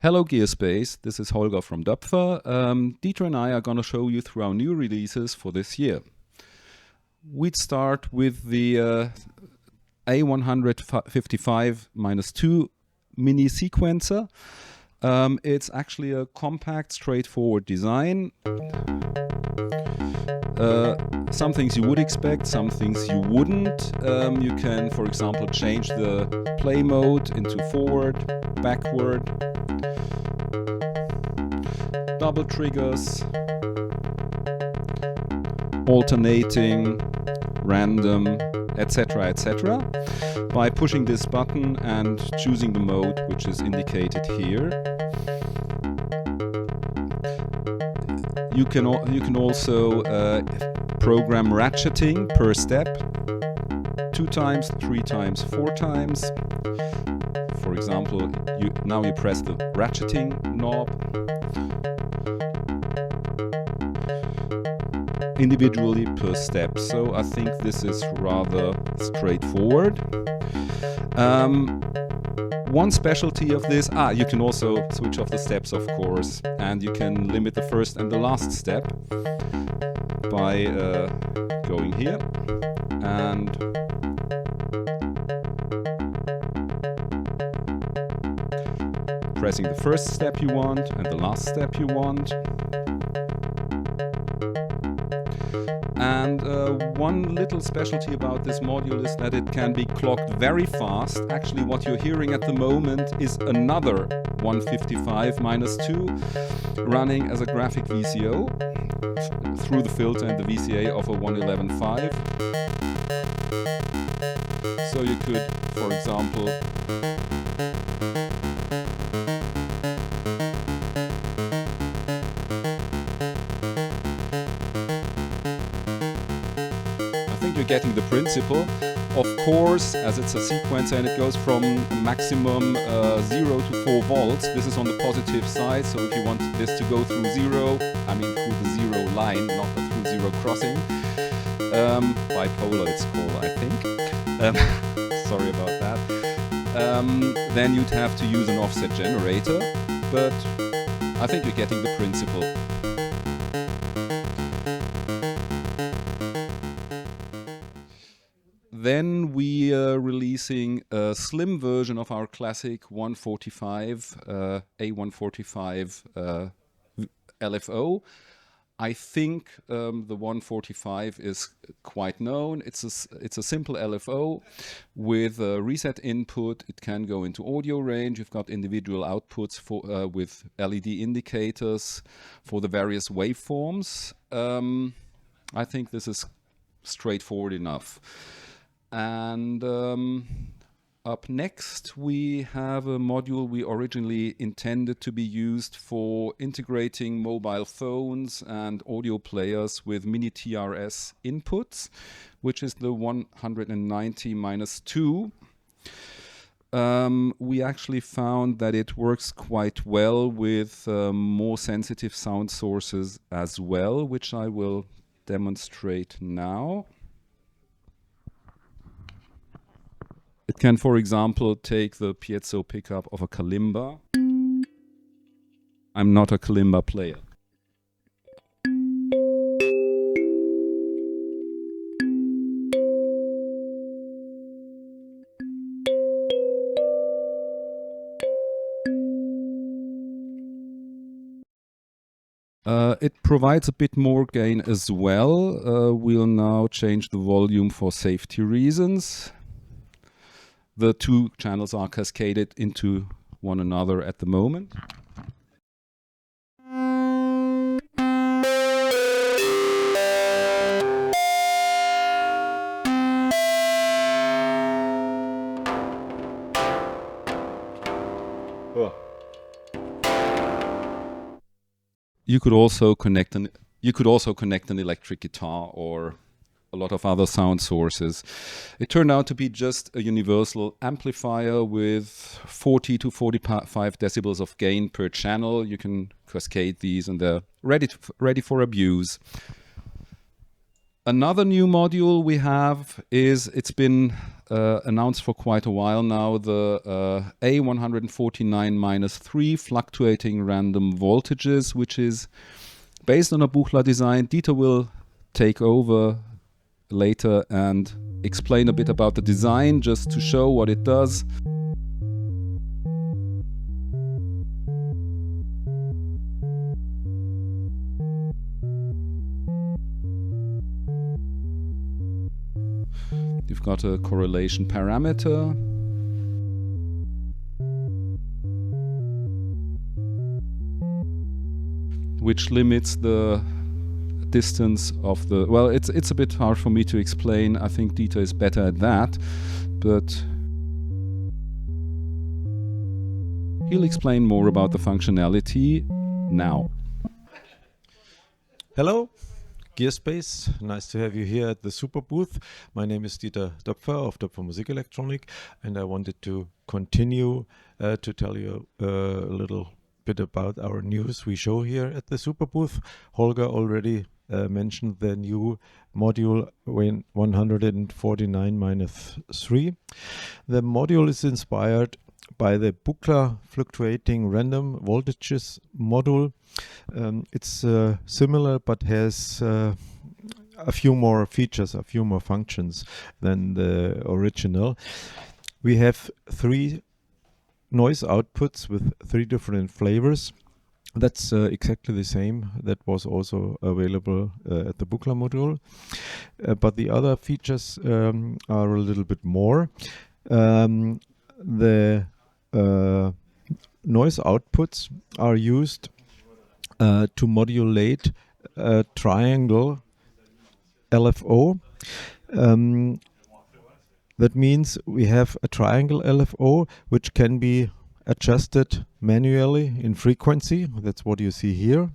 Hello Gearspace, this is Holger from Doepfer. Dieter and I are going to show you through our new releases for this year. We'd start with the A155-2 mini sequencer. It's actually a compact, straightforward design. Some things you would expect, some things you wouldn't. You can, for example, change the play mode into forward, backward, double triggers, alternating, random, etc., etc. by pushing this button and choosing the mode which is indicated here. You can also program ratcheting per step, 2 times, 3 times, 4 times. For example, now you press the ratcheting knob. Individually per step, so I think this is rather straightforward. One specialty of this, you can also switch off the steps, of course, and you can limit the first and the last step by going here and pressing the first step you want and the last step you want. And one little specialty about this module is that it can be clocked very fast. Actually, what you're hearing at the moment is another 155-2 running as a graphic VCO through the filter and the VCA of a 111.5. So you could, for example, you're getting the principle. Of course, as it's a sequencer and it goes from maximum 0 to 4 volts, this is on the positive side, so if you want this to go through 0, I mean through the 0 line, not the through 0 crossing, bipolar it's called, I think, sorry about that, then you'd have to use an offset generator, but I think you're getting the principle. Then we are releasing a slim version of our classic 145, A145 LFO. I think the 145 is quite known. It's a simple LFO with a reset input. It can go into audio range. You've got individual outputs for with LED indicators for the various waveforms. I think this is straightforward enough. And up next we have a module we originally intended to be used for integrating mobile phones and audio players with mini TRS inputs, which is the 190-2. We actually found that it works quite well with more sensitive sound sources as well, which I will demonstrate now. It can, for example, take the piezo pickup of a kalimba. I'm not a kalimba player. It provides a bit more gain as well. We'll now change the volume for safety reasons. The 2 channels are cascaded into one another at the moment. You could also connect an electric guitar or a lot of other sound sources. It turned out to be just a universal amplifier with 40 to 45 decibels of gain per channel. You can cascade these and they're ready for abuse. Another new module we have is, it's been announced for quite a while now, the A149-3 fluctuating random voltages, which is based on a Buchla design. Dieter will take over later and explain a bit about the design, just to show what it does. You've got a correlation parameter. Which limits the distance of the... Well, it's a bit hard for me to explain. I think Dieter is better at that. But he'll explain more about the functionality now. Hello. Gearspace, nice to have you here at the Superbooth. My name is Dieter Doepfer of Doepfer Musikelektronik, and I wanted to continue to tell you a little bit about our news we show here at the Superbooth. Holger already mentioned the new module 149-3. The module is inspired by the Buchla fluctuating random voltages module. It's similar but has a few more features, a few more functions than the original. We have 3 noise outputs with 3 different flavors. That's exactly the same that was also available at the Buchla module. But the other features are a little bit more. The noise outputs are used to modulate a triangle LFO. That means we have a triangle LFO which can be adjusted manually in frequency. That's what you see here.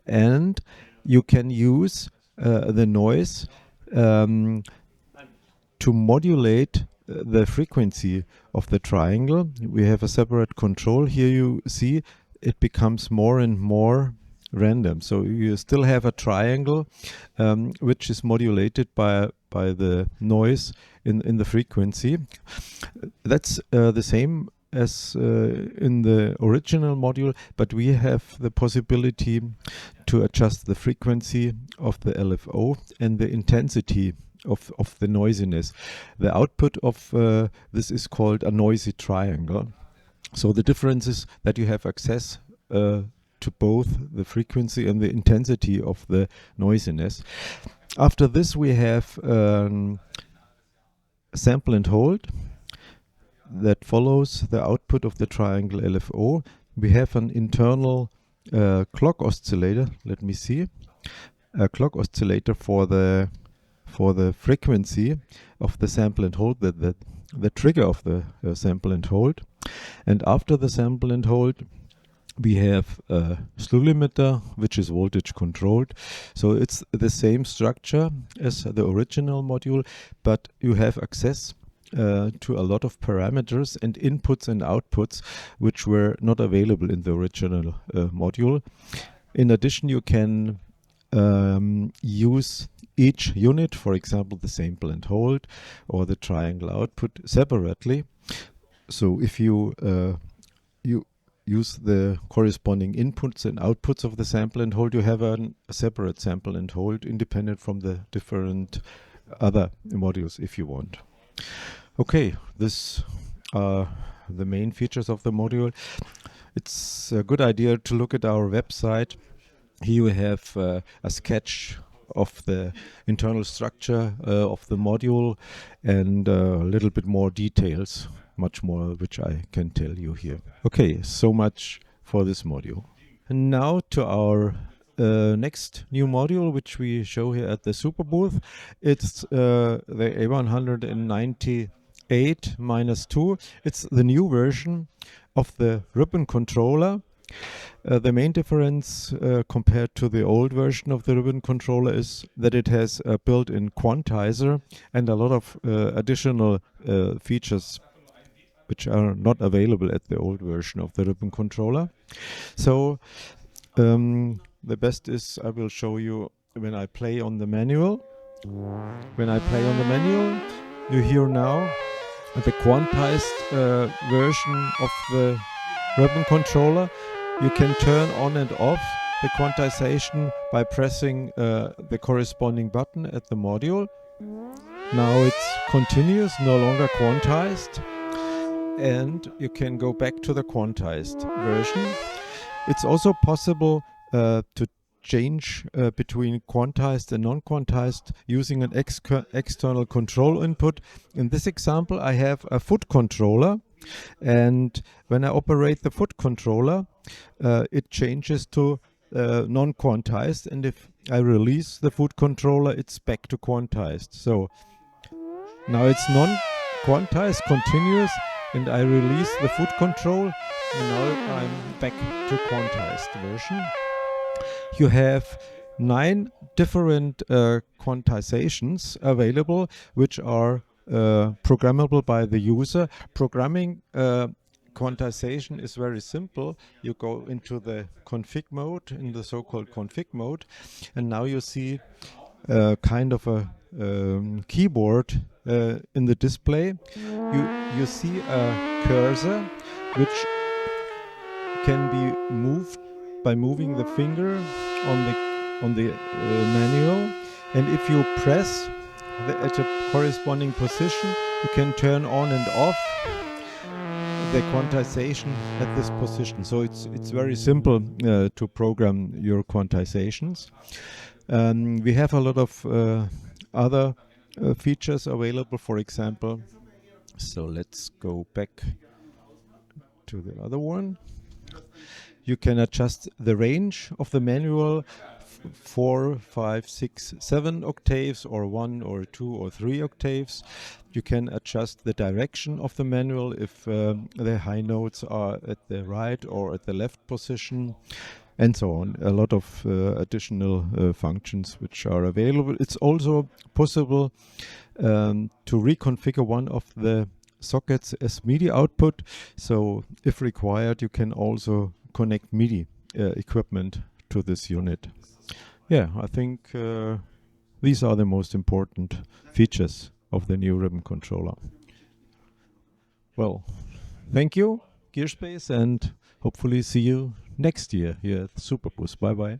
And you can use the noise to modulate the frequency of the triangle. We have a separate control. Here you see it becomes more and more random. So you still have a triangle which is modulated by the noise in the frequency. That's the same as in the original module, but we have the possibility to adjust the frequency of the LFO and the intensity of the noisiness. The output of this is called a noisy triangle. So the difference is that you have access to both the frequency and the intensity of the noisiness. After this we have sample and hold that follows the output of the triangle LFO. We have an internal clock oscillator. Let me see. A clock oscillator for the frequency of the sample and hold, the trigger of the sample and hold. And after the sample and hold, we have a slew limiter, which is voltage controlled. So it's the same structure as the original module, but you have access to a lot of parameters and inputs and outputs which were not available in the original module. In addition, you can use each unit, for example, the sample and hold or the triangle output separately. So if you use the corresponding inputs and outputs of the sample and hold, you have a separate sample and hold independent from the different other modules if you want. Okay, this are the main features of the module. It's a good idea to look at our website. Here we have a sketch of the internal structure of the module and a little bit more details, much more which I can tell you here. Okay, so much for this module. And now to our next new module, which we show here at the Superbooth. It's the A198-2. It's the new version of the ribbon controller. The main difference compared to the old version of the ribbon controller is that it has a built-in quantizer and a lot of additional features which are not available at the old version of the ribbon controller. So the best is I will show you when I play on the manual. When I play on the manual, You hear now the quantized version of the ribbon controller. You can turn on and off the quantization by pressing the corresponding button at the module. Now it's continuous, no longer quantized, and you can go back to the quantized version. It's also possible to change between quantized and non-quantized using an external control input. In this example, I have a foot controller, and when I operate the foot controller, it changes to non-quantized, and if I release the foot controller, it's back to quantized. So now it's non-quantized, continuous, and I release the foot control, and now I'm back to quantized version. You have 9 different quantizations available, which are programmable by the user. Programming quantization is very simple. You go into the config mode, in the so-called config mode, and now you see kind of a keyboard in the display. You see a cursor which can be moved by moving the finger on the manual, and if you press at a corresponding position, you can turn on and off the quantization at this position. So it's very simple to program your quantizations. We have a lot of other features available, for example. So let's go back to the other one. You can adjust the range of the manual, 4, 5, 6, 7 octaves, or 1 or 2 or 3 octaves. You can adjust the direction of the manual if the high notes are at the right or at the left position, and so on. A lot of additional functions which are available. It's also possible to reconfigure one of the sockets as MIDI output. So if required, you can also connect MIDI equipment to this unit. Yeah, I think these are the most important features of the new ribbon controller. Well, thank you, Gearspace, and hopefully see you next year here at Superbooth. Bye bye.